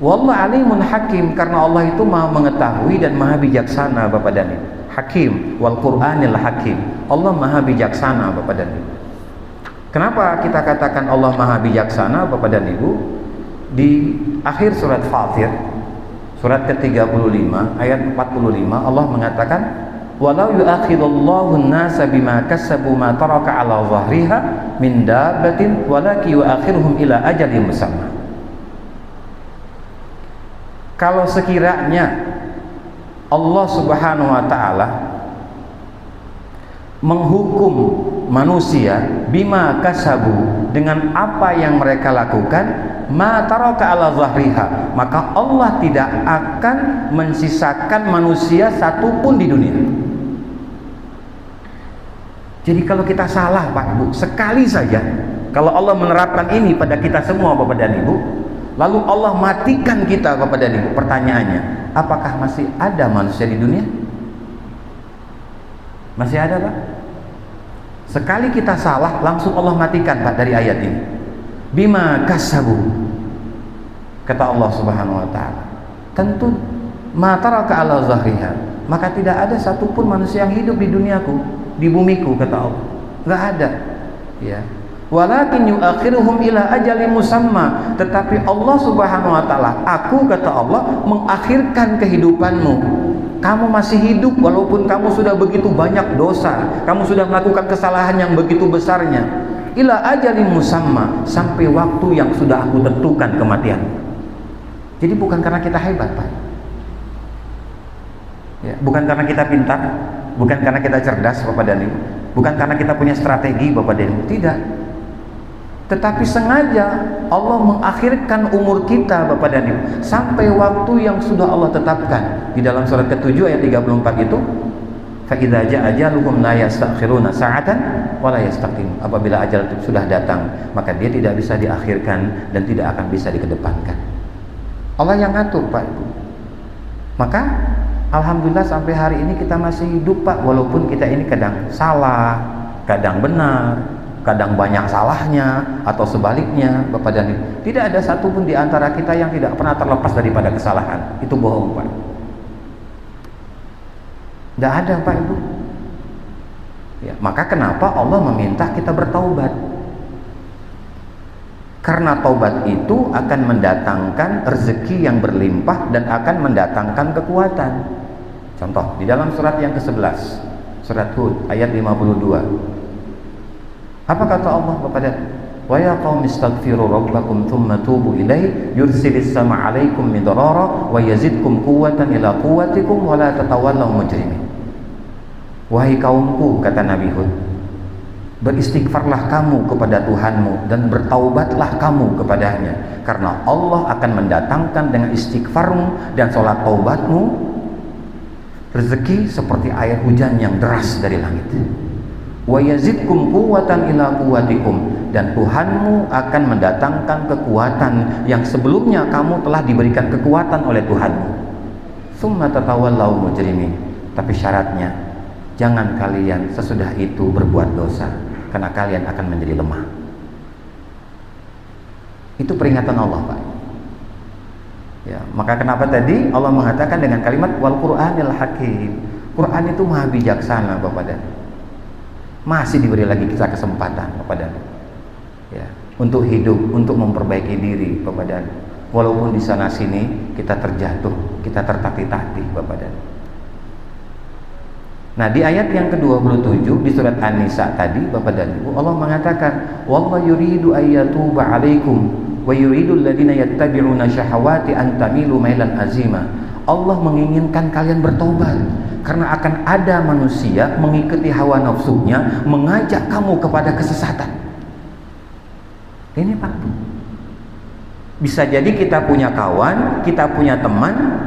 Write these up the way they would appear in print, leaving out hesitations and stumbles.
Wallahu alimun hakim, karena Allah itu maha mengetahui dan maha bijaksana Bapak dan Ibu. Hakim, wal Qur'anil hakim. Allah maha bijaksana Bapak dan Ibu. Kenapa kita katakan Allah maha bijaksana Bapak dan Ibu? Di akhir surat Fatir, surat ke-35 ayat 45, Allah mengatakan, walau yu'akhidullahu an-nasa bima kasabu ma taraka 'ala dhahriha min dabbatin walakin yu'akhiruhum ila ajalin musamma. Kalau sekiranya Allah Subhanahu wa taala menghukum manusia bima kasabu, dengan apa yang mereka lakukan, ma taraka ala zahriha, maka Allah tidak akan mensisakan manusia satupun di dunia. Jadi kalau kita salah Pak Ibu, sekali saja, kalau Allah menerapkan ini pada kita semua Bapak dan Ibu, lalu Allah matikan kita Bapak dan Ibu, pertanyaannya, apakah masih ada manusia di dunia? Masih ada Pak? Sekali kita salah, langsung Allah matikan Pak dari ayat ini. Bima kasabu, kata Allah Subhanahu wa taala. Tentu ma taraka ala zahriha, maka tidak ada satupun manusia yang hidup di duniaku, di bumiku, kata Allah. Enggak ada. Ya. Walakin yu'akhiruhum ila ajalin musamma, tetapi Allah Subhanahu wa taala, aku, kata Allah, mengakhirkan kehidupanmu. Kamu masih hidup walaupun kamu sudah begitu banyak dosa, kamu sudah melakukan kesalahan yang begitu besarnya. Ila ajalin musamma, sampai waktu yang sudah aku tentukan kematian. Jadi bukan karena kita hebat Pak, ya, bukan karena kita pintar, bukan karena kita cerdas Bapak dan Ibu, bukan karena kita punya strategi Bapak dan Ibu, tidak. Tetapi sengaja Allah mengakhirkan umur kita Bapak dan Ibu sampai waktu yang sudah Allah tetapkan. Di dalam surat ke-7 ayat 34 itu, fa idza jaa ajaluhum la yastakhiruna sa'atan wa la yastaqdim. Apabila ajal itu sudah datang, maka dia tidak bisa diakhirkan dan tidak akan bisa dikedepankan. Allah yang ngatur Pak Ibu. Maka alhamdulillah sampai hari ini kita masih hidup Pak, walaupun kita ini kadang salah, kadang benar, kadang banyak salahnya, atau sebaliknya Bapak dan Ibu. Tidak ada satupun di antara kita yang tidak pernah terlepas daripada kesalahan. Itu bohong Pak. Tidak ada Pak Ibu. Ya, maka kenapa Allah meminta kita bertaubat? Karena taubat itu akan mendatangkan rezeki yang berlimpah dan akan mendatangkan kekuatan. Contoh, di dalam surat yang ke-11, surat Hud ayat 52. Apa kata Allah kepada, wa ya qaumi istaghfiru rabbakum thumma tubu ilaihi yursilis sama 'alaikum midrara wa yazidkum quwwatan ila quwwatikum wa la tatawallaw mujrimin. Wahai kaumku, kata Nabi Hud, beristighfarlah kamu kepada Tuhanmu dan bertaubatlah kamu kepadanya, karena Allah akan mendatangkan dengan istighfarmu dan sholat taubatmu rezeki seperti air hujan yang deras dari langit. Wa yazidkum quwwatan ila quwwatikum, dan Tuhanmu akan mendatangkan kekuatan yang sebelumnya kamu telah diberikan kekuatan oleh Tuhanmu. Summa tatawallaw mujrimin, tapi syaratnya jangan kalian sesudah itu berbuat dosa, karena kalian akan menjadi lemah. Itu peringatan Allah Pak. Ya, maka kenapa tadi Allah mengatakan dengan kalimat wal Qur'anil hakim. Quran itu maha bijaksana Bapak dan masih diberi lagi kita kesempatan Bapak dan ya, untuk hidup, untuk memperbaiki diri Bapak dan walaupun di sana sini kita terjatuh, kita tertatih-tatih Bapak dan. Nah, di ayat yang ke-27 di surat An-Nisa tadi Bapak dan Ibu, Allah mengatakan wallahu yuridu ayyatuba 'alaikum wa yuridul ladzina yattabi'una syahawati an tamilu mailan azima. Allah menginginkan kalian bertobat karena akan ada manusia mengikuti hawa nafsunya, mengajak kamu kepada kesesatan. Ini Pak, bisa jadi kita punya kawan, kita punya teman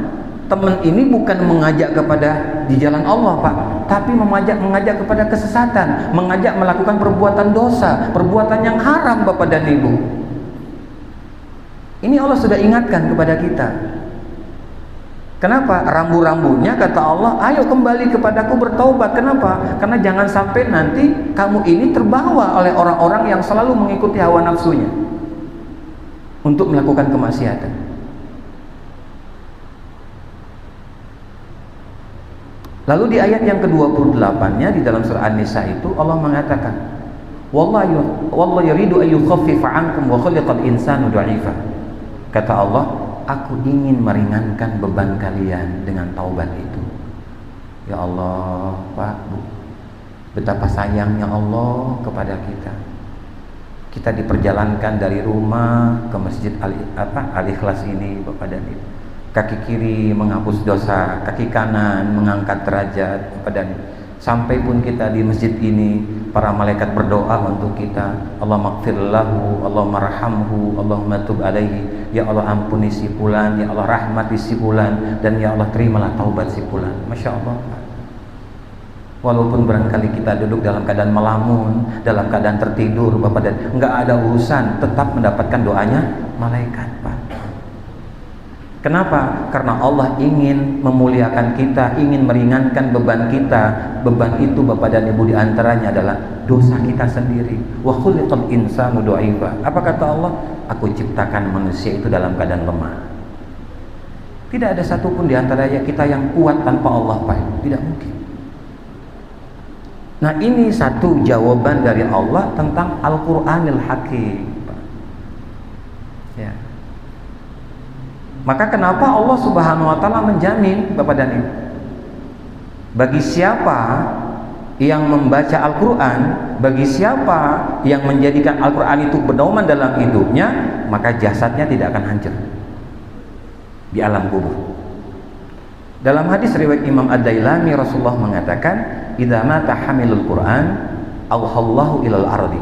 ini bukan mengajak kepada di jalan Allah Pak, tapi mengajak kepada kesesatan, mengajak melakukan perbuatan dosa, perbuatan yang haram Bapak dan Ibu. Ini Allah sudah ingatkan kepada kita. Kenapa? Rambu-rambunya kata Allah, ayo kembali kepadaku bertaubat. Kenapa? Karena jangan sampai nanti kamu ini terbawa oleh orang-orang yang selalu mengikuti hawa nafsunya untuk melakukan kemaksiatan. Lalu di ayat yang ke-28-nya di dalam surah An-Nisa itu Allah mengatakan, wallahu yuridu an yukhaffifa 'ankum wa khuliqal insanu dha'ifa. Kata Allah, aku ingin meringankan beban kalian dengan taubat itu. Ya Allah, Pak, Bu, betapa sayangnya Allah kepada kita. Kita diperjalankan dari rumah ke masjid Al-Ikhlas ini, Bapak dan Ibu. Kaki kiri menghapus dosa, kaki kanan mengangkat derajat, Bapak dan Ibu. Sampai pun kita di masjid ini, para malaikat berdoa untuk kita. Allah maghfir lahu, Allah marhamhu, Allahumma tub alaihi. Ya Allah ampuni si fulan, ya Allah rahmati si fulan, dan ya Allah terimalah taubat si fulan. Masya Allah. Walaupun barangkali kita duduk dalam keadaan melamun, dalam keadaan tertidur, Bapak dan enggak ada urusan, tetap mendapatkan doanya malaikat, Pak. Kenapa? Karena Allah ingin memuliakan kita, ingin meringankan beban kita. Beban itu, Bapak dan Ibu, diantaranya adalah dosa kita sendiri. Wa khuliqal insanu dha'ifa. Apa kata Allah? Aku ciptakan manusia itu dalam keadaan lemah. Tidak ada satupun di antaranya kita yang kuat tanpa Allah, Pak. Tidak mungkin. Nah, ini satu jawaban dari Allah tentang Al-Qur'anil Hakim. Ya. Maka kenapa Allah Subhanahu wa taala menjamin, Bapak dan Ibu, bagi siapa yang membaca Al-Qur'an, bagi siapa yang menjadikan Al-Qur'an itu pedoman dalam hidupnya, maka jasadnya tidak akan hancur di alam kubur. Dalam hadis riwayat Imam Ad-Dailami, Rasulullah mengatakan, "Idza mata hamilul Qur'an, awhallahu ilal ardi."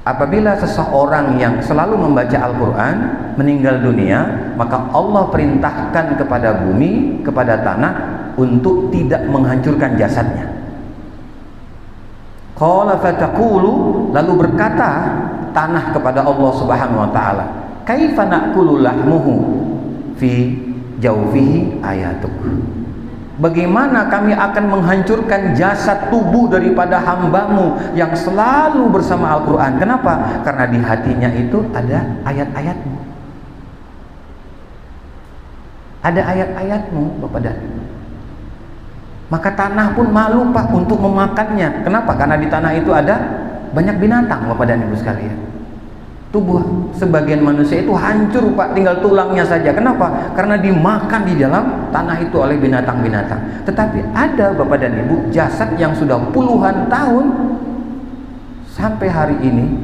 Apabila seseorang yang selalu membaca Al-Quran meninggal dunia, maka Allah perintahkan kepada bumi, kepada tanah untuk tidak menghancurkan jasadnya. Qala fataqulu, lalu berkata tanah kepada Allah Subhanahu wa taala, "Kaifa na'kulu lahmuhu fi jawfihi ayatuk." Bagaimana kami akan menghancurkan jasad tubuh daripada hambamu yang selalu bersama Al-Quran? Kenapa? Karena di hatinya itu ada ayat-ayatmu. Ada ayat-ayatmu, Bapak dan Ibu. Maka tanah pun malu, Pak, untuk memakannya. Kenapa? Karena di tanah itu ada banyak binatang, Bapak dan Ibu sekalian. Tubuh sebagian manusia itu hancur, Pak, tinggal tulangnya saja. Kenapa? Karena dimakan di dalam tanah itu oleh binatang-binatang. Tetapi ada, Bapak dan Ibu, jasad yang sudah puluhan tahun sampai hari ini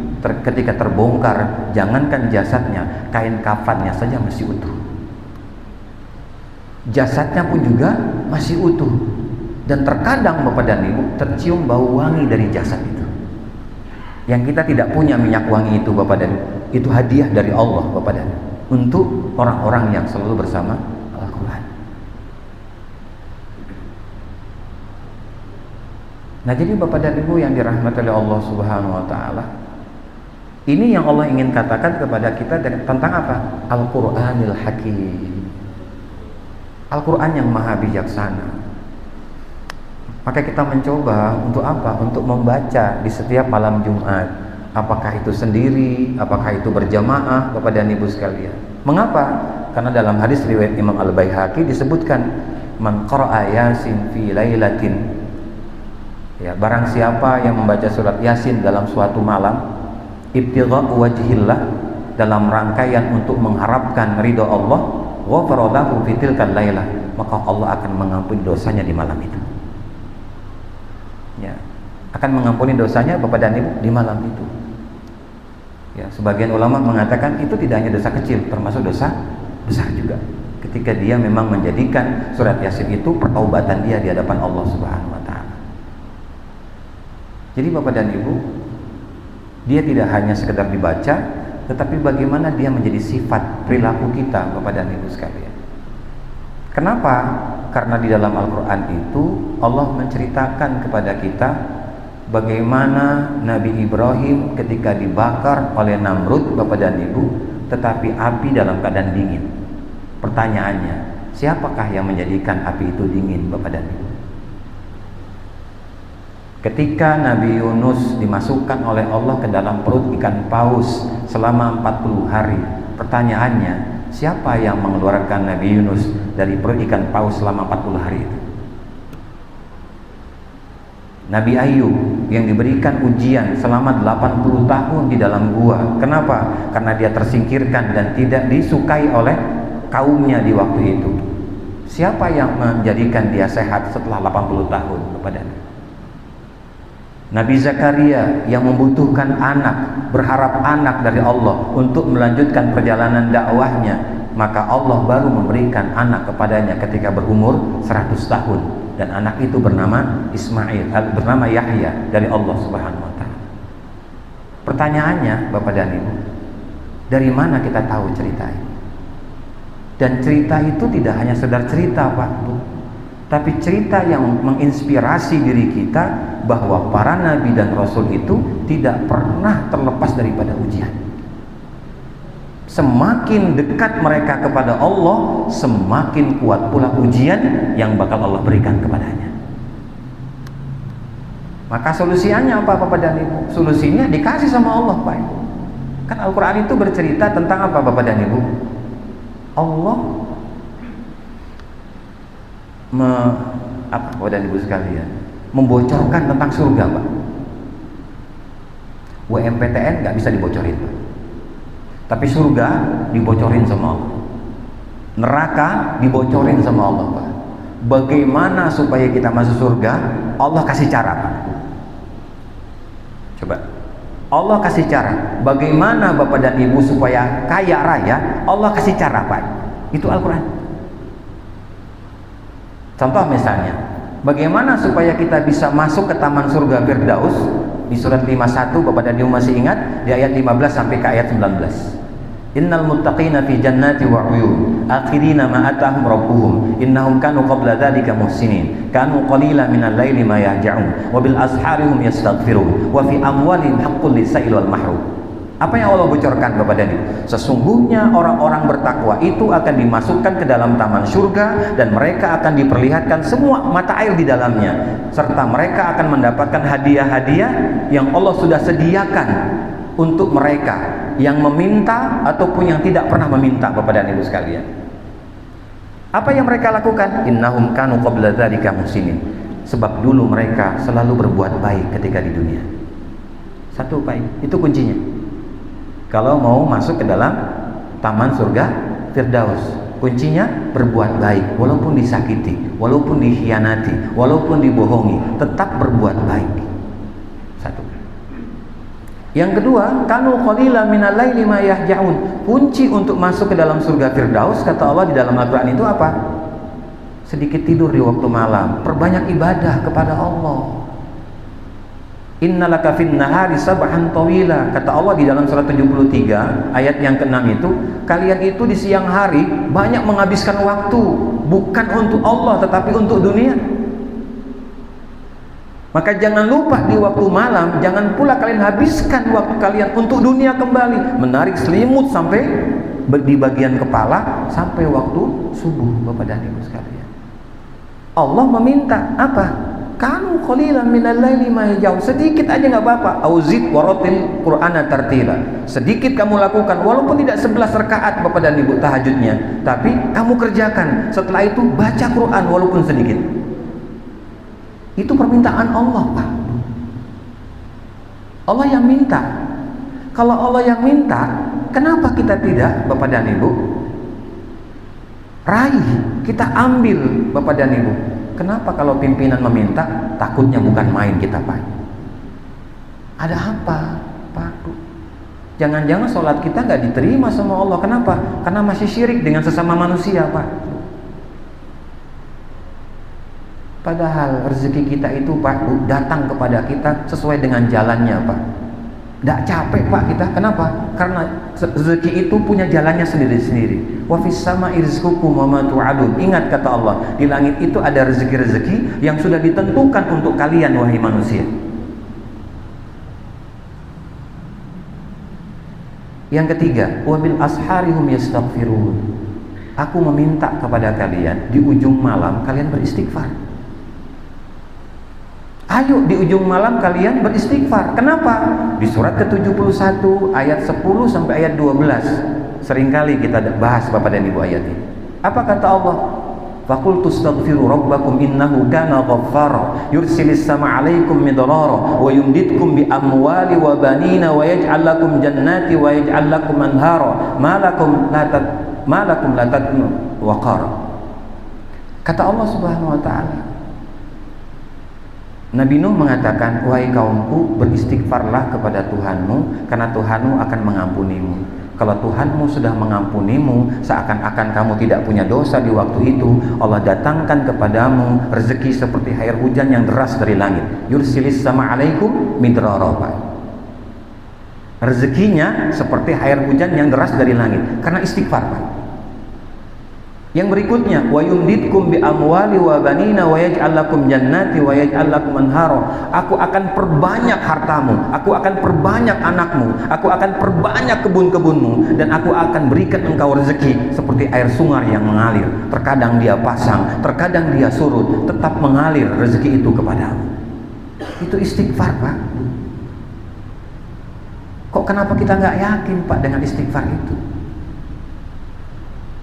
ketika terbongkar, jangankan jasadnya, kain kafannya saja masih utuh. Jasadnya pun juga masih utuh. Dan terkadang, Bapak dan Ibu, tercium bau wangi dari jasad itu. Yang kita tidak punya minyak wangi itu, Bapak dan Ibu, itu hadiah dari Allah, Bapak dan Ibu, untuk orang-orang yang selalu bersama Al-Quran. Nah, jadi Bapak dan Ibu yang dirahmati oleh Allah Subhanahu wa taala, ini yang Allah ingin katakan kepada kita tentang apa? Al-Qur'anil Hakim. Al-Quran yang maha bijaksana. Maka kita mencoba untuk apa? Untuk membaca di setiap malam Jumat. Apakah itu sendiri, apakah itu berjamaah, Bapak dan Ibu sekalian. Mengapa? Karena dalam hadis riwayat Imam Al-Baihaqi disebutkan, man qara'a Yasin fi lailatin. Ya, barang siapa yang membaca surat Yasin dalam suatu malam, ibtigha'u wajhillah, dalam rangkaian untuk mengharapkan ridha Allah, ghafara lahu fi tilkal lailah, maka Allah akan mengampuni dosanya di malam itu. Ya, akan mengampuni dosanya, Bapak dan Ibu, di malam itu. Ya, sebagian ulama mengatakan itu tidak hanya dosa kecil, termasuk dosa besar juga. Ketika dia memang menjadikan surat Yasin itu pertaubatan dia di hadapan Allah Subhanahu wa taala. Jadi Bapak dan Ibu, dia tidak hanya sekedar dibaca, tetapi bagaimana dia menjadi sifat perilaku kita, Bapak dan Ibu sekalian. Kenapa? Karena di dalam Al-Quran itu Allah menceritakan kepada kita bagaimana Nabi Ibrahim ketika dibakar oleh Namrud, Bapak dan Ibu, tetapi api dalam keadaan dingin. Pertanyaannya, siapakah yang menjadikan api itu dingin, Bapak dan Ibu? Ketika Nabi Yunus dimasukkan oleh Allah ke dalam perut ikan paus selama 40 hari, pertanyaannya, siapa yang mengeluarkan Nabi Yunus dari perut ikan paus selama 40 hari itu? Nabi Ayub yang diberikan ujian selama 80 tahun di dalam gua. Kenapa? Karena dia tersingkirkan dan tidak disukai oleh kaumnya di waktu itu. Siapa yang menjadikan dia sehat setelah 80 tahun kepadanya? Nabi Zakaria yang membutuhkan anak, berharap anak dari Allah untuk melanjutkan perjalanan dakwahnya, maka Allah baru memberikan anak kepadanya ketika berumur 100 tahun, dan anak itu bernama Ismail, bernama Yahya dari Allah Subhanahu wa taala. Pertanyaannya, Bapak dan Ibu, dari mana kita tahu cerita ini? Dan cerita itu tidak hanya sekedar cerita, Pak Bu, tapi cerita yang menginspirasi diri kita bahwa para nabi dan rasul itu tidak pernah terlepas daripada ujian. Semakin dekat mereka kepada Allah, semakin kuat pula ujian yang bakal Allah berikan kepadanya. Maka solusinya apa, Bapak dan Ibu? Solusinya dikasih sama Allah, Pak Ibu. Kan Al-Quran itu bercerita tentang apa, Bapak dan Ibu? Allah Bapak dan Ibu sekalian, membocorkan tentang surga, Pak. WMPTN nggak bisa dibocorin, Pak. Tapi surga dibocorin sama Allah. Neraka dibocorin sama Allah, Pak. Bagaimana supaya kita masuk surga? Allah kasih cara, Pak. Coba, Allah kasih cara. Bagaimana Bapak dan Ibu supaya kaya raya? Allah kasih cara, Pak. Itu Al-Quran. Contoh misalnya, bagaimana supaya kita bisa masuk ke taman surga Firdaus? Di surat 51, Bapak dan Ibu masih ingat, di ayat 15 sampai ke ayat 19. Innal muttaqina fi jannati wa 'uyun akhirina ma atahum rabbuhum innahum kanu qabla dzalika muhsinin kanu qalilan minal laili ma yahja'un wa bil asharihum yastaghfirun wa fi amwalihim haqqul lis-sa'il wal mahrum. Apa yang Allah bocorkan, Bapak dan Ibu? Sesungguhnya orang-orang bertakwa itu akan dimasukkan ke dalam taman surga, dan mereka akan diperlihatkan semua mata air di dalamnya, serta mereka akan mendapatkan hadiah-hadiah yang Allah sudah sediakan untuk mereka yang meminta ataupun yang tidak pernah meminta, Bapak dan Ibu sekalian. Apa yang mereka lakukan? Innahum kanu qabla dzalika muhsinin. Sebab dulu mereka selalu berbuat baik ketika di dunia. Satu, Pak, itu kuncinya. Kalau mau masuk ke dalam taman surga Firdaus, kuncinya berbuat baik, walaupun disakiti, walaupun dikhianati, walaupun dibohongi, tetap berbuat baik. Satu. Yang kedua, kanu qalilan minal laili ma yahja'un. Kunci untuk masuk ke dalam surga Firdaus, kata Allah di dalam Al-Quran itu apa? Sedikit tidur di waktu malam, perbanyak ibadah kepada Allah. Innalaka fin nahari sabhan tawila, kata Allah di dalam surat 73 ayat yang ke-6 itu, kalian itu di siang hari banyak menghabiskan waktu bukan untuk Allah tetapi untuk dunia. Maka jangan lupa di waktu malam, jangan pula kalian habiskan waktu kalian untuk dunia kembali, menarik selimut sampai di bagian kepala sampai waktu subuh, Bapak dan Ibu sekalian. Allah meminta apa? Kanu qalilan minal laili ma yahja'un. Sedikit aja nggak apa-apa. Auzid waratil Qur'ana tartila. Sedikit kamu lakukan, walaupun tidak 11 rakaat Bapak dan Ibu tahajudnya, tapi kamu kerjakan. Setelah itu baca Quran walaupun sedikit. Itu permintaan Allah, Pak. Allah yang minta. Kalau Allah yang minta, kenapa kita tidak, Bapak dan Ibu? Raih, kita ambil, Bapak dan Ibu. Kenapa kalau pimpinan meminta, takutnya bukan main kita, Pak? Ada apa, Pak? Jangan-jangan sholat kita nggak diterima sama Allah. Kenapa? Karena masih syirik dengan sesama manusia, Pak. Padahal rezeki kita itu, Pak, datang kepada kita sesuai dengan jalannya, Pak. Nggak capek, Pak, kita. Kenapa? Karena rezeki itu punya jalannya sendiri-sendiri. Wa fis sama'i rizqukum wa ma tu'adun. Ingat kata Allah, di langit itu ada rezeki-rezeki yang sudah ditentukan untuk kalian, wahai manusia. Yang ketiga, wa bil asharihum yastaghfirun. Aku meminta kepada kalian di ujung malam kalian beristighfar. Ayo di ujung malam kalian beristighfar. Kenapa? Di surat ke-71 ayat 10 sampai ayat 12. Seringkali kita bahas Bapak dan Ibu ayat ini. Apa kata Allah? Faqultu astaghfiru rabbakum innahu kana ghaffara yursilis sama 'alaikum midrara wa yumditkum bi amwali wa banina wa yaj'al lakum jannati wa yaj'al lakum anhara ma lakum la tad'un waqara. Kata Allah Subhanahu wa taala, Nabi Nuh mengatakan, wahai kaumku, beristighfarlah kepada Tuhanmu karena Tuhanmu akan mengampunimu. Kalau Tuhanmu sudah mengampunimu, seakan-akan kamu tidak punya dosa di waktu itu, Allah datangkan kepadamu rezeki seperti air hujan yang deras dari langit. Yursilis sama 'alaikum midrara. Rezekinya seperti air hujan yang deras dari langit karena istighfar, Pak. Yang berikutnya, wa yumditkum bi amwali wa banina wa yaj'al lakum jannati wa yaj'al lakum anhara. Aku akan perbanyak hartamu, aku akan perbanyak anakmu, aku akan perbanyak kebun-kebunmu, dan aku akan berikan engkau rezeki seperti air sungai yang mengalir. Terkadang dia pasang, terkadang dia surut, tetap mengalir rezeki itu kepadamu. Itu istighfar, Pak. Kok kenapa kita nggak yakin, Pak, dengan istighfar itu?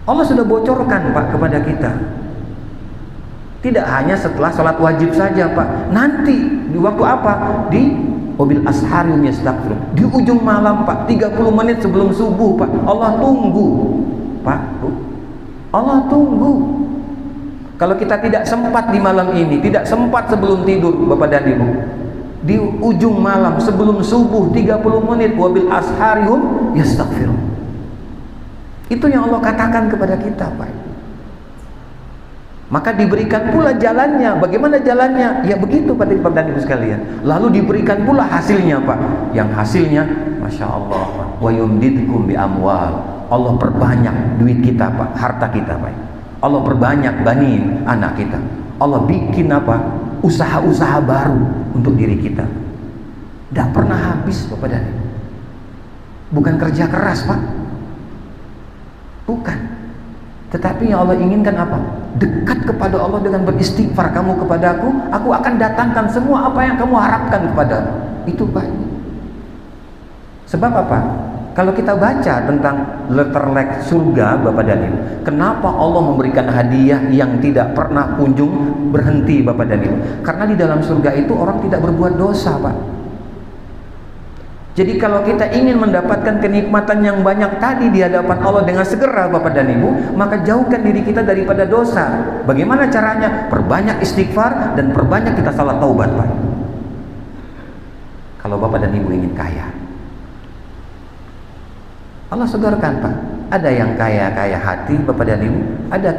Allah sudah bocorkan, Pak, kepada kita. Tidak hanya setelah sholat wajib saja, Pak. Nanti di waktu apa? Di wabil asharim yastaghfirun. Di ujung malam, Pak, 30 menit sebelum subuh, Pak. Allah tunggu, Pak. Allah tunggu. Kalau kita tidak sempat di malam ini, tidak sempat sebelum tidur, Bapak dan Ibu, di ujung malam sebelum subuh 30 menit wabil asharihum yastaghfirun. Itu yang Allah katakan kepada kita, Pak. Maka diberikan pula jalannya. Bagaimana jalannya? Ya begitu, Pak dan Ibu sekalian. Lalu diberikan pula hasilnya, Pak. Yang hasilnya, Masya Allah, wa yumditkum bi amwal. Allah perbanyak duit kita, Pak, harta kita, Pak. Allah perbanyak banin, anak kita. Allah bikin apa? Usaha-usaha baru untuk diri kita. Tidak pernah habis, Bapak dan Ibu. Bukan kerja keras, Pak. Bukan. Tetapi yang Allah inginkan apa? Dekat kepada Allah dengan beristighfar kamu kepadaku, aku akan datangkan semua apa yang kamu harapkan kepadamu. Itu, Pak. Sebab apa? Kalau kita baca tentang letterlek surga, Bapak dan Ibu, kenapa Allah memberikan hadiah yang tidak pernah kunjung berhenti, Bapak dan Ibu? Karena di dalam surga itu orang tidak berbuat dosa, Pak. Jadi kalau kita ingin mendapatkan kenikmatan yang banyak tadi di hadapan Allah dengan segera, Bapak dan Ibu, maka jauhkan diri kita daripada dosa. Bagaimana caranya? Perbanyak istighfar dan perbanyak kita salat taubat, Pak. Kalau Bapak dan Ibu ingin kaya, Allah sodorkan, Pak. Ada yang kaya hati, Bapak dan Ibu, ada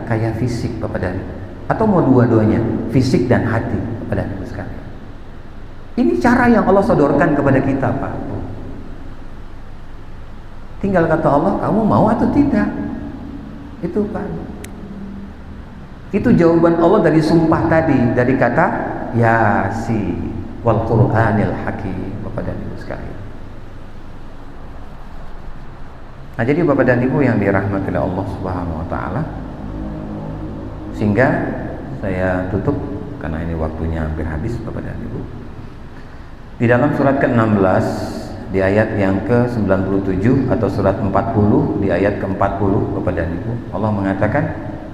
kaya fisik, Bapak dan Ibu. Atau mau dua-duanya, fisik dan hati, Bapak dan Ibu sekalian. Ini cara yang Allah sodorkan kepada kita, Pak. Tinggal kata Allah, kamu mau atau tidak? Itu, Pak. Itu jawaban Allah dari sumpah tadi, dari kata Yasin wal Qur'anil Hakim, Bapak dan Ibu sekalian. Nah, jadi Bapak dan Ibu yang dirahmati oleh Allah Subhanahu wa taala, sehingga saya tutup karena ini waktunya hampir habis, Bapak dan Ibu. Di dalam surat ke-16 di ayat yang ke-97 atau surat 40 di ayat ke-40, Bapak dan Ibu, Allah mengatakan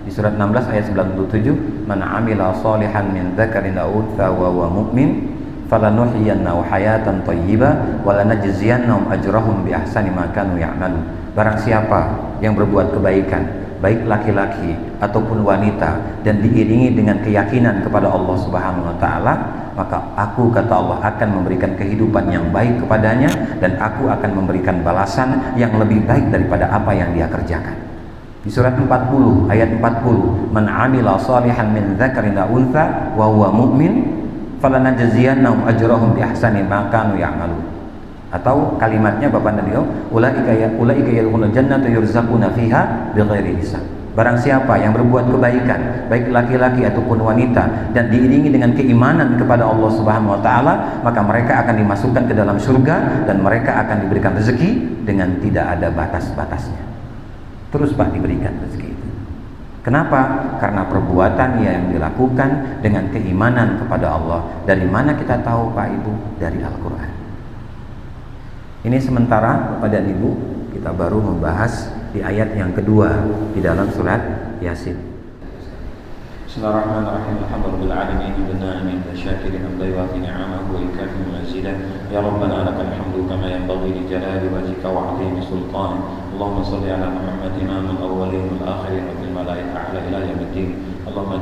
di surat 16 ayat 97, "Man 'amila shalihan min dzakarin aw untha wa huwa mu'min falanuhyiyannahu hayatan thayyibah wa lanajziyannahum ajrahum bi ahsani ma kanu ya'malun." Barang siapa yang berbuat kebaikan, baik laki-laki ataupun wanita, dan diiringi dengan keyakinan kepada Allah Subhanahu wa taala, maka aku, kata Allah, akan memberikan kehidupan yang baik kepadanya, dan aku akan memberikan balasan yang lebih baik daripada apa yang dia kerjakan. Di surat 40 ayat 40, "Man 'amila shalihan min dzakarin aw untha wa huwa mu'min falanajziyannahum ajrahum bi ahsani ma kanu ya'malun." Atau kalimatnya Bapak dan Ibu, ulaika yadkhulul jannata yurzaquna fiha bighairi hisab. Barang siapa yang berbuat kebaikan, baik laki-laki ataupun wanita, dan diiringi dengan keimanan kepada Allah Subhanahu wa taala, maka mereka akan dimasukkan ke dalam surga dan mereka akan diberikan rezeki dengan tidak ada batas-batasnya. Terus, Pak, diberikan rezeki itu. Kenapa? Karena perbuatan yang dilakukan dengan keimanan kepada Allah. Dari mana kita tahu, Pak Ibu? Dari Al-Quran. Ini sementara, Bapak dan Ibu, Kita baru membahas di ayat yang kedua di dalam surat Yasin. Bismillahirrahmanirrahim. Alhamdulillahil alamin bina'min syakirin amdayati ni'amahu wa ikafin mazidah. Ya Rabbana lakal hamdu kama yanbaghi li jalali wajhika wa 'azimi sultanik. Allahumma shalli ala Muhammad imamul awwalin wal akhirin wa fil malaa'ikati a'la ila yaumiddin. Allahumma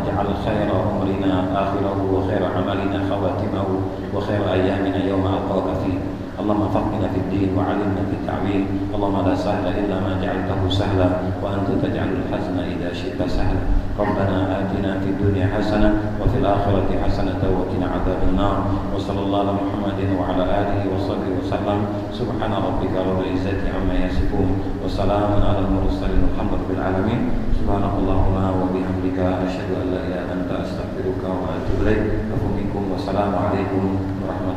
ij'al khayra umrina akhirahu wa khayra amalina khawatimahu wa khayra ayyamina yawma alqaka fihi. اللهم فقهنا في الدين وعلمنا في التعويل. اللهم لا سهل إلا ما جعلته سهلا وأنت تجعل الحزن إذا شئت سهلا. ربنا آتنا في الدنيا حسنة وفي الآخرة حسنة وقنا عذاب النار. وصلى الله على محمد وعلى آله وصحبه وسلم. سبحان ربك رب العزة عما يصفون وسلام على المرسلين والحمد لله رب العالمين. سبحانك اللهم وبحمدك أشهد أن لا إله إلا أنت أستغفرك وأتوب إليك. والسلام عليكم ورحمة الله